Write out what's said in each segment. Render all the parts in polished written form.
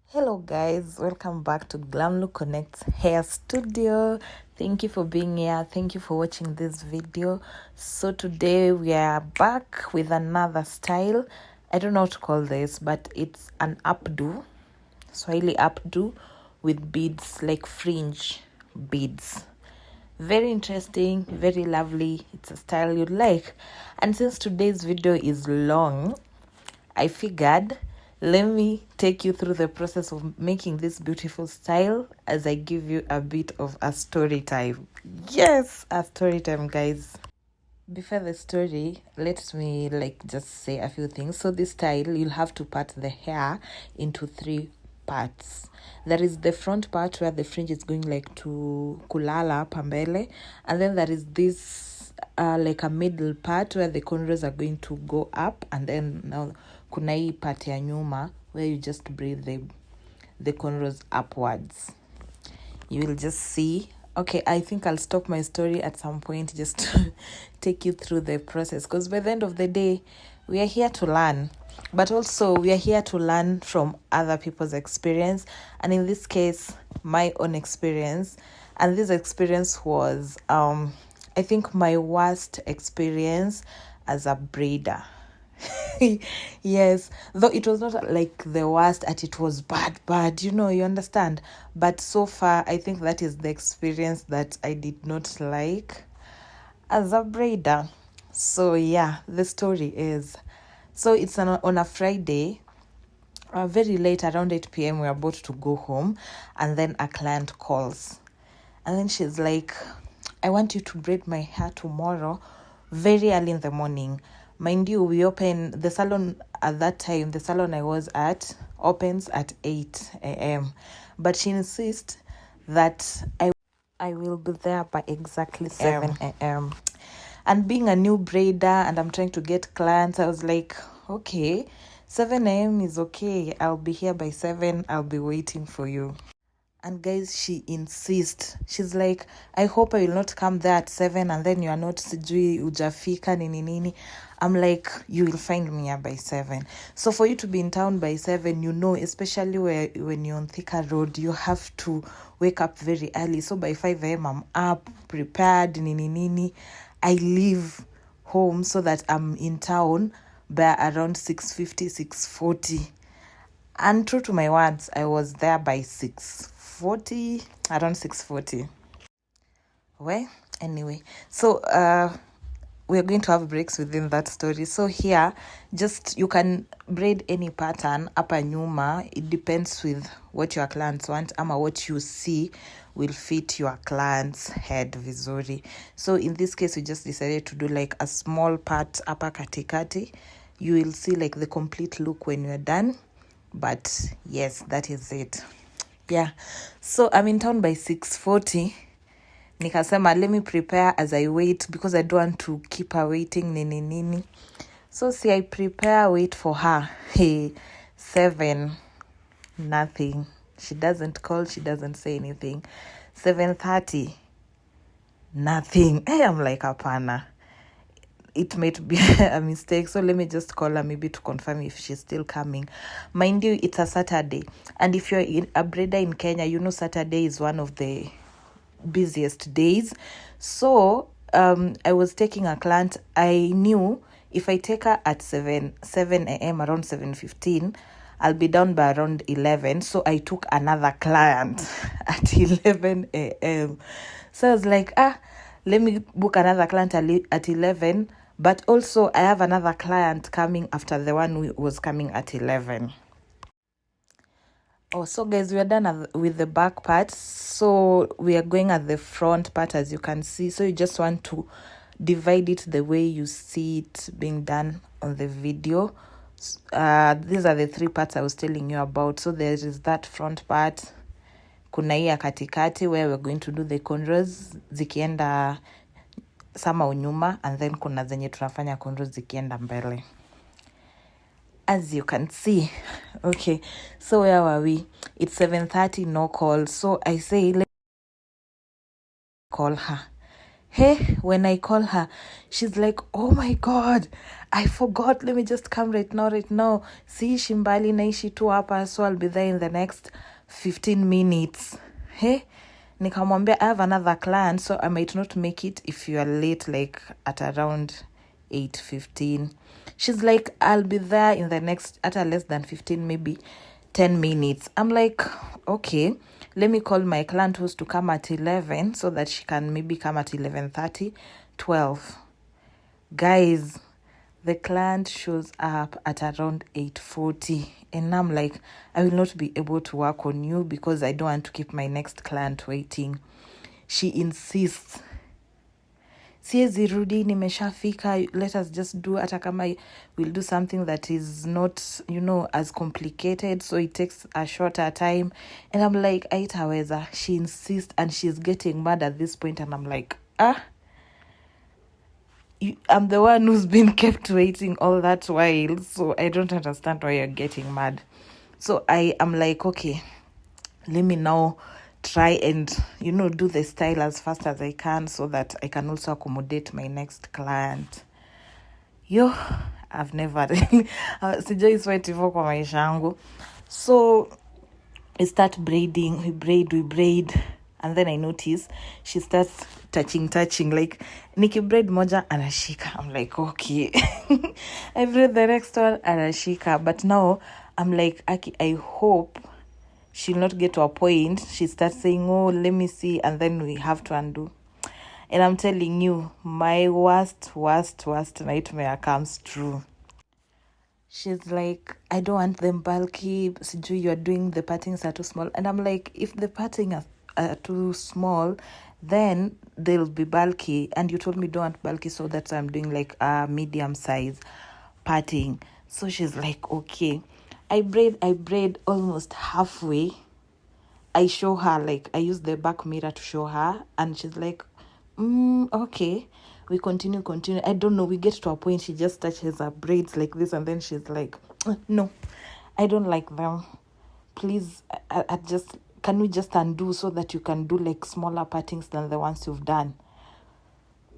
Hello guys, welcome back to Glam Look Connects Hair Studio. Thank you for being here. Thank you for watching this video. So today we are back with another style. I don't know what to call this, but it's an updo, Swahili updo with beads, like fringe beads. Very interesting, very lovely. It's a style you'd like. And since today's video is long, I figured let me take you through the process of making this beautiful style as I give you a bit of a story time. Yes, a story time, guys. Before the story, let me just say a few things. So this style, you'll have to part the hair into three parts. There is the front part where the fringe is going to kulala pambele, and then there is this like a middle part where the cornrows are going to go up, and then now kuna hii part ya nyuma where you just braid the cornrows upwards. You will just see. Okay, I think I'll stop my story at some point just to take you through the process, because by the end of the day, we are here to learn, but also we are here to learn from other people's experience, and in this case, my own experience. And this experience was, I think, my worst experience as a braider. Yes, though it was not like the worst, at it was bad, you understand. But so far, I think that is the experience that I did not like as a braider. So yeah, the story is, so it's on a Friday, very late, around 8 p.m. we're about to go home, and then a client calls, and then she's like, I want you to braid my hair tomorrow very early in the morning. Mind you, we open the salon at that time. The salon I was at opens at 8 a.m. But she insists that I will be there by exactly 7 a.m. And being a new braider and I'm trying to get clients, I was like, okay, 7 a.m. is okay. I'll be here by 7. I'll be waiting for you. And guys, she insists. She's like, I hope I will not come there at 7 and then you are not sijui ujafika nini nini. I'm like, you will find me here by 7. So for you to be in town by 7, especially when you're on Thika Road, you have to wake up very early. So by 5 a.m. I'm up, prepared, nini nini. I leave home so that I'm in town by around 6:50, 6:40. And true to my words, I was there by 6:40, around 6:40. Well, anyway, so we're going to have breaks within that story. So here, just you can braid any pattern hapa nyuma. It depends with what your clients want, ama what you see will fit your client's head vizuri. So in this case, we just decided to do like a small part hapa katikati. You will see like the complete look when you're done. But yes, that is it. Yeah, so I'm in town by 6:40. Nikasema, let me prepare as I wait, because I don't want to keep her waiting nini. So see, I prepare, wait for her. Hey, 7, nothing. She doesn't call, she doesn't say anything. 7:30, nothing. Hey, I'm like, apana. It might be a mistake, so let me just call her maybe to confirm if she's still coming. Mind you, it's a Saturday, and if you're a braider in Kenya, Saturday is one of the busiest days. So I was taking a client. I knew if I take her at 7 a.m. around 7:15, I'll be down by around 11. So I took another client at 11 a.m. So I was like, let me book another client at 11. But also, I have another client coming after the one who was coming at 11. Oh, so guys, we are done with the back part. So we are going at the front part, as you can see. So you just want to divide it the way you see it being done on the video. These are the three parts I was telling you about. So there is that front part. Kuna hii ya katikati where we're going to do the cornrows zikienda sama unyuma, and then kuna zenye tunafanya cornrows zikienda mbele. As you can see. Okay, so where were we? It's 7:30, no call. So I say, let's call her. Hey, when I call her, she's like, oh my God, I forgot. Let me just come right now. See, Shimbali naishi tu hapa, so I'll be there in the next 15 minutes. Hey, nikamwambia I have another client, so I might not make it if you are late, like at around 8:15. She's like, I'll be there in the next, at less than 15, maybe 10 minutes. I'm like, okay, let me call my client who's to come at 11 so that she can maybe come at 11:30, 12. Guys, the client shows up at around 8:40, and I'm like, I will not be able to work on you because I don't want to keep my next client waiting. She insists, siezi rudi, nimeshafika, let us just do, hata kama we'll do something that is not, as complicated, so it takes a shorter time. And I'm like, aitaweza. She insists, and she's getting mad at this point, and I'm like, I'm the one who's been kept waiting all that while, so I don't understand why you're getting mad. So I am like, okay, let me now try and, do the style as fast as I can so that I can also accommodate my next client. I've never really, sijai sweat hivyo kwa maisha yangu. So I start braiding, we braid. And then I notice she starts touching, like, niki braid moja, anashika. I'm like, okay. I braid the next one, anashika. But now, I'm like, I hope she'll not get to a point she starts saying, oh, let me see, and then we have to undo. And I'm telling you, my worst nightmare comes true. She's like, I don't want them bulky. Siju, you're doing the pattings are too small. And I'm like, if the pattings are too small, then they'll be bulky. And you told me don't want bulky, so that's why I'm doing like a medium size parting. So she's like, okay. I braid almost halfway. I show her, like, I use the back mirror to show her, and she's like, okay. We continue. I don't know, we get to a point she just touches her braids like this, and then she's like, no, I don't like them. Please, I just, can we just undo so that you can do like smaller partings than the ones you've done?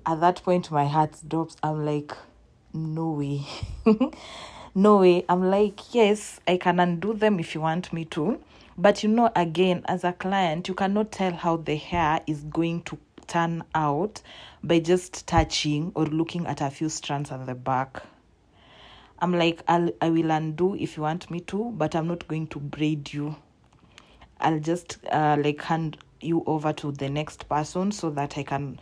At that point, my heart drops. I'm like, no way. No way. I'm like, yes, I can undo them if you want me to. But again, as a client, you cannot tell how the hair is going to turn out by just touching or looking at a few strands at the back. I'm like, I will undo if you want me to, but I'm not going to braid you. I'll just hand you over to the next person so that I can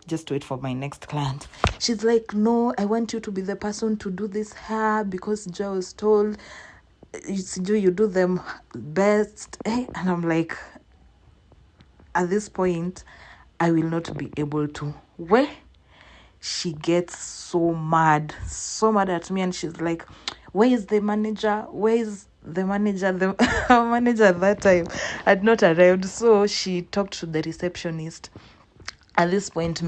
just wait for my next client. She's like, no, I want you to be the person to do this hair because Joe was told you do them best. And I'm like, at this point, I will not be able to. Where she gets so mad at me, and she's like, where is the manager? The manager at that time had not arrived, so she talked to the receptionist. At this point,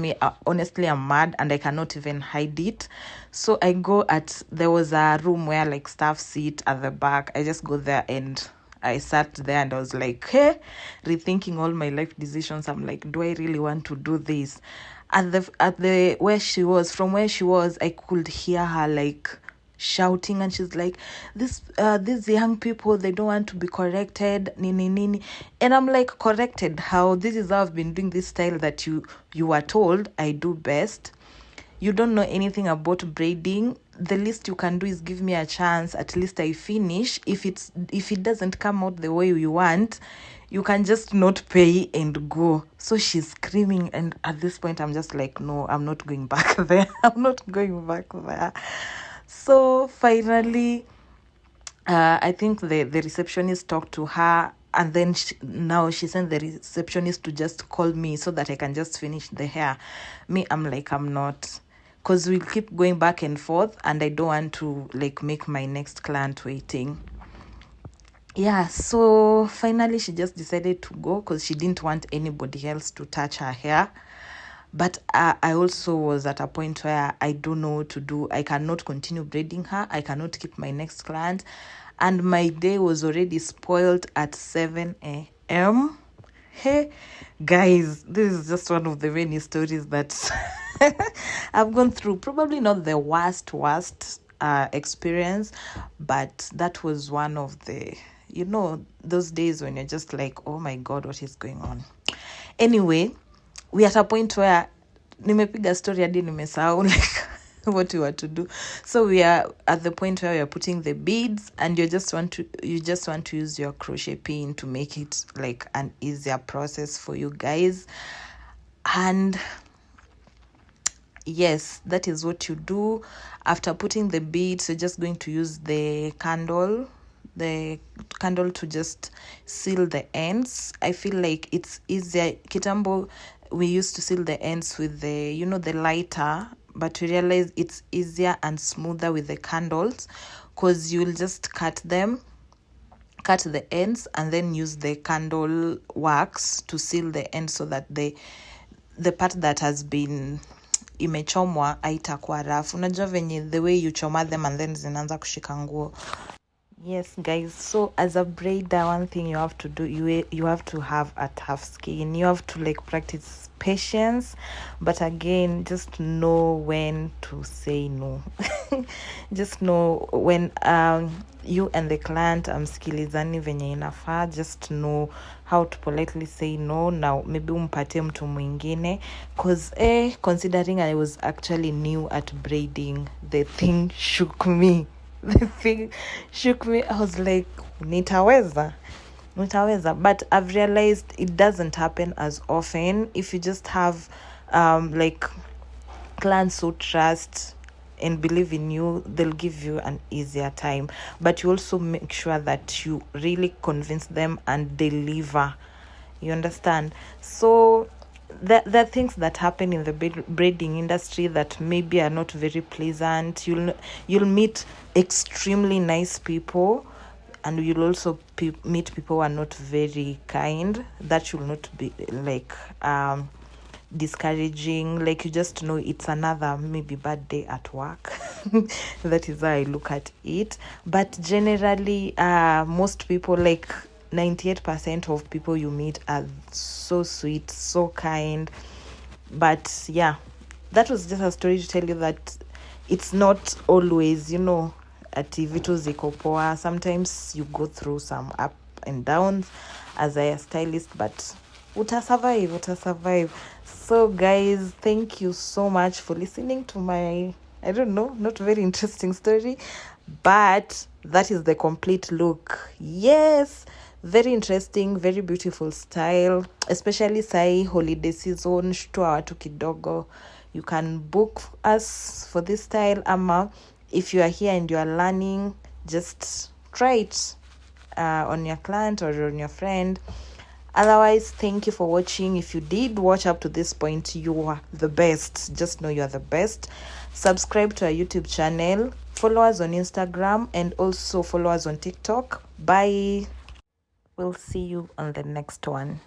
honestly, I'm mad and I cannot even hide it. So I go there was a room where like staff sit at the back. I just go there and I sat there and I was like, hey, rethinking all my life decisions. I'm like, do I really want to do this? From where she was, I could hear her like shouting, and she's like, these young people, they don't want to be corrected, nini. And I'm like, corrected how? This is how I've been doing this style that you were told I do best. You don't know anything about braiding. The least you can do is give me a chance. At least I finish. If it doesn't come out the way you want, you can just not pay and go. So she's screaming, and at this point I'm just like, no, I'm not going back there. So finally, I think the receptionist talked to her, and then she sent the receptionist to just call me so that I can just finish the hair. Me, I'm like, I'm not, because we'll keep going back and forth, and I don't want to like make my next client waiting. Yeah, so finally she just decided to go because she didn't want anybody else to touch her hair. But I also was at a point where I don't know what to do. I cannot continue braiding her. I cannot keep my next client. And my day was already spoiled at 7 a.m. Hey guys, this is just one of the many stories that I've gone through. Probably not the worst experience, but that was one of the, those days when you're just like, oh my god, what is going on? Anyway, we at a point where nimepiga story hadi nimesahau like what we were to do. So we are at the point where we are putting the beads, and you just want to use your crochet pin to make it like an easier process for you guys. And yes, that is what you do. After putting the beads, you're just going to use the candle to just seal the ends. I feel like it's easier. Kitambo, we used to seal the ends with the the lighter, but we realize it's easier and smoother with the candles, because you'll just cut the ends and then use the candle wax to seal the ends, so that the part that has been imechomwa haitakuwa rough. Unajua venye the way you choma them and then zinaanza kushika nguo. Yes guys, so as a braider, one thing you have to do, you have to have a tough skin. You have to like practice patience, but again, just know when to say no. Just know when you and the client msikilizani venye inafaa. Just know how to politely say no. Now maybe umpatie mtu mwingine, cause considering I was actually new at braiding, the thing shook me. I was like, nitaweza, but I've realized it doesn't happen as often. If you just have like clients who trust and believe in you, they'll give you an easier time. But you also make sure that you really convince them and deliver. You understand? So there are things that happen in the braiding industry that maybe are not very pleasant. You'll meet extremely nice people, and you'll also meet people who are not very kind. That should not be like discouraging. Like, you just know it's another maybe bad day at work. That is how I look at it. But generally, most people, like 98% of people you meet, are so sweet, so kind. But yeah, that was just a story to tell you that it's not always, ati vitu ziko poa. Sometimes you go through some up and downs as a stylist, but uta survive. So guys, thank you so much for listening to my, I don't know, not very interesting story, but that is the complete look. Yes, very interesting, very beautiful style, especially sai holiday season. Shtua watu kidogo, you can book us for this style. Ama if you are here and you are learning, just try it on your client or on your friend. Otherwise, thank you for watching. If you did watch up to this point, you are the best. Just know you are the best. Subscribe to our YouTube channel, follow us on Instagram, and also follow us on TikTok. Bye. We'll see you on the next one.